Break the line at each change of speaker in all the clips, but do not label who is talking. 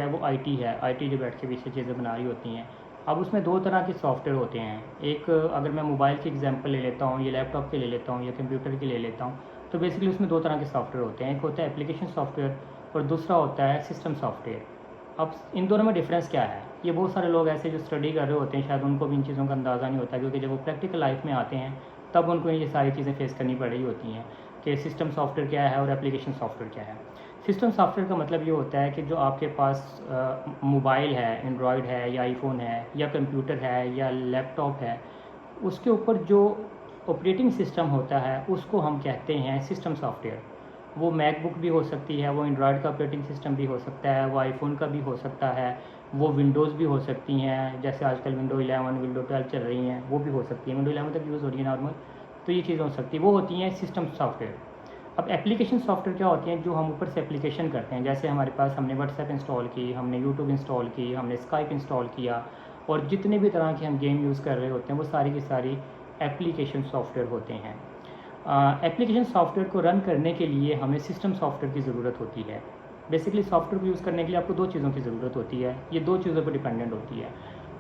है वो आईटी है, आईटी जो बैठ के पीछे चीज़ें बना रही होती हैं। अब उसमें दो तरह के सॉफ्टवेयर होते हैं। एक, अगर मैं मोबाइल की एग्जांपल ले लेता हूँ या लैपटॉप के ले लेता हूँ या कंप्यूटर की ले लेता हूँ, तो बेसिकली उसमें दो तरह के सॉफ्टवेयर होते हैं। एक होता है एप्लीकेशन सॉफ्टवेयर और दूसरा होता है सिस्टम सॉफ्टवेयर। अब इन दोनों में डिफरेंस क्या है, ये बहुत सारे लोग ऐसे जो स्टडी कर रहे होते हैं शायद उनको भी इन चीज़ों का अंदाज़ा नहीं होता, क्योंकि जब वो प्रैक्टिकल लाइफ में आते हैं तब उनको ये सारी चीज़ें फेस करनी पड़ रही होती हैं कि सिस्टम सॉफ्टवेयर क्या है और एप्लीकेशन सॉफ्टवेयर क्या है। सिस्टम सॉफ्टवेयर का मतलब ये होता है कि जो आपके पास मोबाइल है, एंड्रॉयड है या आईफोन है या कंप्यूटर है या लैपटॉप है, उसके ऊपर जो ऑपरेटिंग सिस्टम होता है उसको हम कहते हैं सिस्टम सॉफ्टवेयर। वो मैकबुक भी हो सकती है, वो एंड्रॉयड का ऑपरेटिंग सिस्टम भी हो सकता है, वो आईफोन का भी हो सकता है, वो विंडोज़ भी हो सकती हैं, जैसे आजकल विंडो 11 विंडो 12 चल रही हैं, वो भी हो सकती है, विंडो 11 तक यूज़ हो रही है नॉर्मल। तो ये चीज़ें हो सकती है, वो होती हैं सिस्टम सॉफ्टवेयर। अब एप्लीकेशन सॉफ्टवेयर क्या होती हैं, जो हम ऊपर से एप्लीकेशन करते हैं, जैसे हमारे पास हमने व्हाट्सएप इंस्टॉल की, हमने यूट्यूब इंस्टॉल की, हमने स्काइप इंस्टॉल किया, और जितने भी तरह के हम गेम यूज़ कर रहे होते हैं वो सारी की सारी एप्लीकेशन सॉफ्टवेयर होते हैं। एप्लीकेशन सॉफ्टवेयर को रन करने के लिए हमें सिस्टम सॉफ्टवेयर की ज़रूरत होती है। बेसिकली सॉफ्टवेयर को यूज़ करने के लिए आपको दो चीज़ों की ज़रूरत होती है, ये दो चीज़ों पर डिपेंडेंट होती है।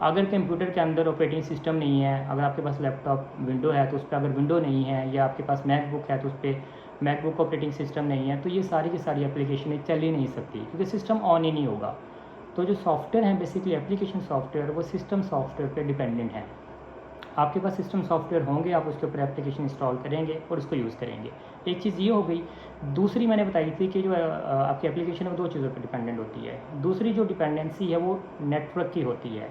अगर कंप्यूटर के अंदर ऑपरेटिंग सिस्टम नहीं है, अगर आपके पास लैपटॉप विंडो है तो उस पर अगर विंडो नहीं है, या आपके पास मैकबुक है तो उस पर मैकबुक ऑपरेटिंग सिस्टम नहीं है, तो ये सारी की सारी एप्लीकेशन चल ही नहीं सकती, क्योंकि सिस्टम ऑन ही नहीं होगा। तो जो सॉफ्टवेयर हैं बेसिकली एप्लीकेशन सॉफ्टवेयर, वो सिस्टम सॉफ्टवेयर पे डिपेंडेंट हैं। आपके पास सिस्टम सॉफ्टवेयर होंगे, आप उसके ऊपर एप्लीकेशन इंस्टॉल करेंगे और उसको यूज़ करेंगे। एक चीज़ ये हो गई। दूसरी मैंने बताई थी कि जो आपकी एप्लीकेशन है वो दो चीज़ों पर डिपेंडेंट होती है। दूसरी जो डिपेंडेंसी है वो नेटवर्क की होती है।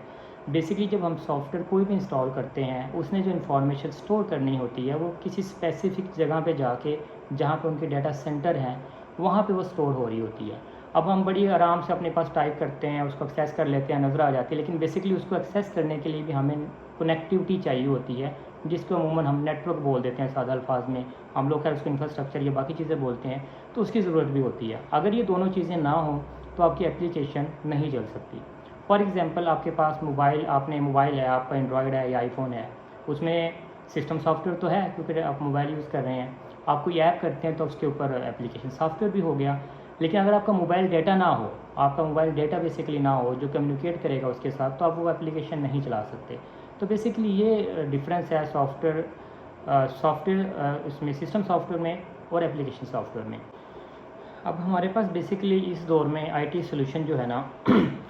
बेसिकली जब हम सॉफ्टवेयर कोई भी इंस्टॉल करते हैं, उसने जो इन्फॉर्मेशन स्टोर करनी होती है वो किसी स्पेसिफिक जगह पे जाके, जहाँ पे उनके डाटा सेंटर हैं, वहाँ पे वो स्टोर हो रही होती है। अब हम बड़ी आराम से अपने पास टाइप करते हैं, उसको एक्सेस कर लेते हैं, नज़र आ जाती है, लेकिन बेसिकली उसको एक्सेस करने के लिए भी हमें कनेक्टिविटी चाहिए होती है, जिसको अमूमन हम नेटवर्क बोल देते हैं सादा अल्फाज में। हम लोग खैर उसको इंफ्रास्ट्रक्चर या बाकी चीज़ें बोलते हैं, तो उसकी ज़रूरत भी होती है। अगर ये दोनों चीज़ें ना हों तो आपकी एप्लीकेशन नहीं चल सकती। फॉर एग्ज़ाम्पल, आपके पास मोबाइल है, आपका एंड्रॉयड है या आईफोन है, उसमें सिस्टम सॉफ्टवेयर तो है क्योंकि आप मोबाइल यूज़ कर रहे हैं, आप कोई ऐप करते हैं तो उसके ऊपर एप्लीकेशन सॉफ्टवेयर भी हो गया। लेकिन अगर आपका मोबाइल डेटा ना हो, आपका मोबाइल डेटा बेसिकली ना हो जो कम्युनिकेट करेगा उसके साथ, तो आप वो एप्लीकेशन नहीं चला सकते। तो बेसिकली ये डिफरेंस है सॉफ्टवेयर इसमें, सिस्टम सॉफ्टवेयर में और एप्लीकेशन सॉफ्टवेयर में। अब हमारे पास बेसिकली इस दौर में आईटी सॉल्यूशन जो है ना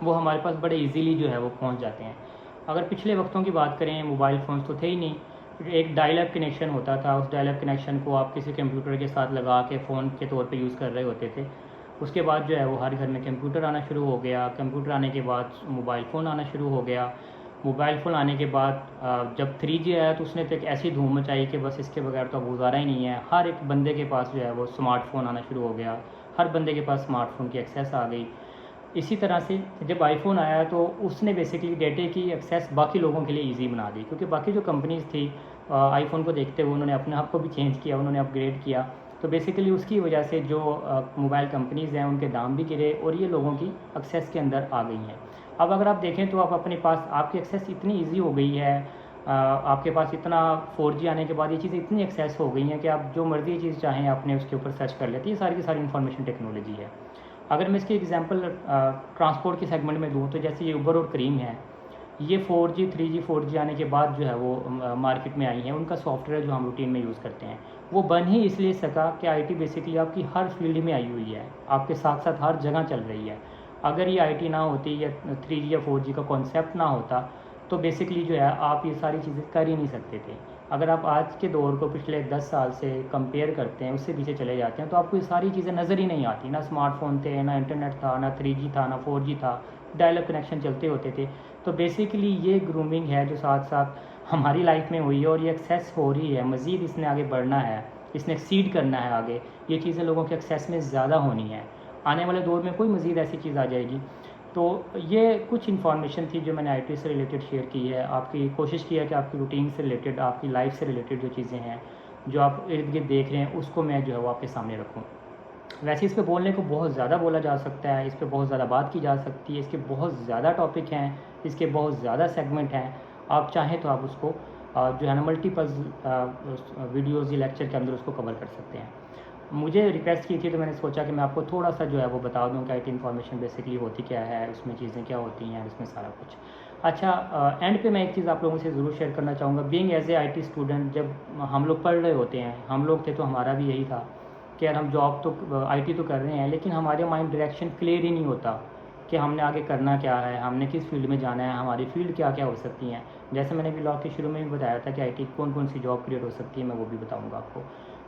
वो हमारे पास बड़े इजीली जो है वो पहुंच जाते हैं। अगर पिछले वक्तों की बात करें, मोबाइल फ़ोन्स तो थे ही नहीं। एक डायल अप कनेक्शन होता था, उस डायल अप कनेक्शन को आप किसी कंप्यूटर के साथ लगा के फ़ोन के तौर पे यूज़ कर रहे होते थे। उसके बाद जो है वो हर घर में कंप्यूटर आना शुरू हो गया, कंप्यूटर आने के बाद मोबाइल फ़ोन आना शुरू हो गया। मोबाइल फ़ोन आने के बाद जब 3G आया तो उसने तो एक ऐसी धूम मचाई कि बस इसके बगैर तो अब गुजारा ही नहीं है। हर एक बंदे के पास जो है वो स्मार्टफ़ोन आना शुरू हो गया, हर बंदे के पास स्मार्टफ़ोन की एक्सेस आ गई। इसी तरह से जब आईफ़ोन आया तो उसने बेसिकली डेटे की एक्सेस बाकी लोगों के लिए ईज़ी बना दी, क्योंकि बाकी जो कंपनीज़ थी आईफ़ोन को देखते हुए उन्होंने अपने आप को भी चेंज किया, उन्होंने अपग्रेड किया। तो बेसिकली उसकी वजह से जो मोबाइल कंपनीज़ हैं उनके दाम भी गिरे और ये लोगों की एक्सेस के अंदर आ गई हैं। अब अगर आप देखें तो आप अपने पास, आपकी एक्सेस इतनी ईजी हो गई है, आपके पास इतना 4G आने के बाद ये चीज़ें इतनी एक्सेस हो गई हैं कि आप जो मर्ज़ी चीज़ चाहें अपने उसके ऊपर सर्च कर लेते हैं। ये सारी की सारी इन्फॉर्मेशन टेक्नोलॉजी है। अगर मैं इसकी एग्जांपल ट्रांसपोर्ट के सेगमेंट में दूँ तो जैसे ये उबर और करीम है, ये 4G 3G 4G आने के बाद जो है वो मार्केट में आई हैं। उनका सॉफ्टवेयर जो हम रूटीन में यूज़ करते हैं वो बन ही इसलिए सका कि आईटी बेसिकली आपकी हर फील्ड में आई हुई है, आपके साथ साथ हर जगह चल रही है। अगर ये आईटी ना होती या 3G या 4G का कॉन्सेप्ट ना होता तो बेसिकली जो है आप ये सारी चीज़ें कर ही नहीं सकते थे। अगर आप आज के दौर को पिछले 10 साल से कंपेयर करते हैं, उससे पीछे चले जाते हैं, तो आपको ये सारी चीज़ें नज़र ही नहीं आती। ना स्मार्टफोन थे, ना इंटरनेट था, ना 3G था, ना 4G था, डायल अप कनेक्शन चलते होते थे। तो बेसिकली ये ग्रूमिंग है जो साथ साथ हमारी लाइफ में हुई है और ये एक्सेस हो रही है, मज़ीद इसने आगे बढ़ना है, इसने एक्सीड करना है आगे। ये चीज़ें लोगों के एक्सेस में ज़्यादा होनी है, आने वाले दौर में कोई मज़ीद ऐसी चीज़ आ जाएगी। तो ये कुछ इन्फॉर्मेशन थी जो मैंने आईटी से रिलेटेड शेयर की है। आपकी कोशिश की है कि आपकी रूटीन से रिलेटेड, आपकी लाइफ से रिलेटेड जो चीज़ें हैं, जो आप इर्द गिर्द देख रहे हैं, उसको मैं जो है वो आपके सामने रखूँ। वैसे इस पे बोलने को बहुत ज़्यादा बोला जा सकता है, इस पे बहुत ज़्यादा बात की जा सकती है, इसके बहुत ज़्यादा टॉपिक हैं, इसके बहुत ज़्यादा सेगमेंट हैं। आप चाहें तो आप उसको जो है ना मल्टीपल वीडियोज़ या लेक्चर के अंदर उसको कवर कर सकते हैं। मुझे रिक्वेस्ट की थी तो मैंने सोचा कि मैं आपको थोड़ा सा जो है वो बता दूँ कि आईटी इन्फॉर्मेशन बेसिकली होती क्या है, उसमें चीज़ें क्या होती हैं, उसमें सारा कुछ। अच्छा, एंड पे मैं एक चीज़ आप लोगों से ज़रूर शेयर करना चाहूँगा। Being as a IT student, जब हम लोग पढ़ रहे होते हैं, हम लोग थे तो हमारा भी यही था कि यार हम जॉब तो आईटी तो कर रहे हैं, लेकिन हमारे माइंड डायरेक्शन क्लियर ही नहीं होता कि हमने आगे करना क्या है, हमने किस फील्ड में जाना है, हमारी फील्ड क्या क्या हो सकती हैं। जैसे मैंने ब्लॉग के शुरू में भी बताया था कि आईटी कौन कौन सी जॉब क्रिएट हो सकती है, मैं वो भी बताऊँगा आपको।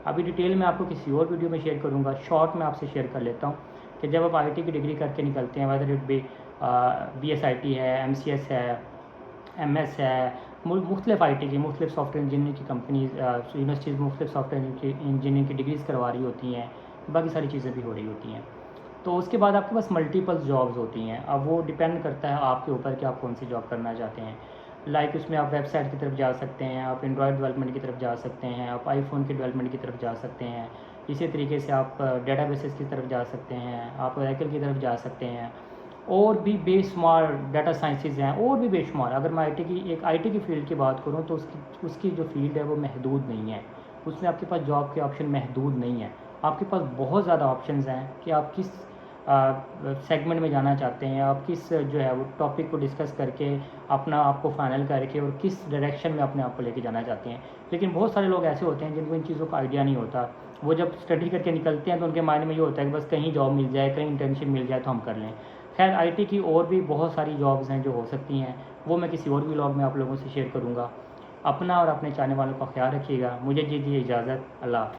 अभी डिटेल में आपको किसी और वीडियो में शेयर करूँगा, शॉर्ट में आपसे शेयर कर लेता हूँ कि जब आप आईटी की डिग्री करके निकलते हैं, वेदर इट बी BSIT है, MCS है, MS है, मुख्तलिफ आई टी की, मुख्तलिफ सॉफ्टवेयर इंजीनियरिंग की कंपनीज, यूनिवर्सिटीज़ मुख्तलिफ सॉफ्टवेयर इंजीनियरिंग की डिग्रीज़ करवा रही होती हैं, बाकी सारी चीज़ें भी हो रही होती हैं। तो उसके बाद आपके पास मल्टीपल जॉब्स होती हैं। अब वो डिपेंड करता है आपके ऊपर कि आप कौन सी जॉब करना चाहते हैं। लाइक उसमें आप वेबसाइट की तरफ जा सकते हैं, आप एंड्रॉयड डेवलपमेंट की तरफ जा सकते हैं, आप आईफोन के डेवलपमेंट की तरफ जा सकते हैं। इसी तरीके से आप डेटाबेसेस की तरफ जा सकते हैं, आप ओरेकल की तरफ जा सकते हैं। और भी बेशुमार डाटा साइंसेज हैं, और भी बेशुमार। अगर मैं आईटी की फ़ील्ड की बात करूँ तो उसकी जो फ़ील्ड है वो महदूद नहीं है। उसमें आपके पास जॉब के ऑप्शन महदूद नहीं है। आपके पास बहुत ज़्यादा ऑप्शंस हैं कि आप किस सेगमेंट में जाना चाहते हैं, आप किस जो है वो टॉपिक को डिस्कस करके अपना आपको फाइनल करके और किस डायरेक्शन में अपने आप को लेके जाना चाहते हैं। लेकिन बहुत सारे लोग ऐसे होते हैं जिनको इन चीज़ों का आइडिया नहीं होता। वो जब स्टडी करके निकलते हैं तो उनके माइंड में ये होता है कि बस कहीं जॉब मिल जाए, कहीं इंटर्नशिप मिल जाए तो हम कर लें। खैर, आईटी की और भी बहुत सारी जॉब्स हैं जो हो सकती हैं, वो मैं किसी और व्लॉग में आप लोगों से शेयर करूँगा। अपना और अपने चाहने वालों का ख्याल रखिएगा। मुझे दीजिए इजाज़त। अल्लाह हाफ़िज़।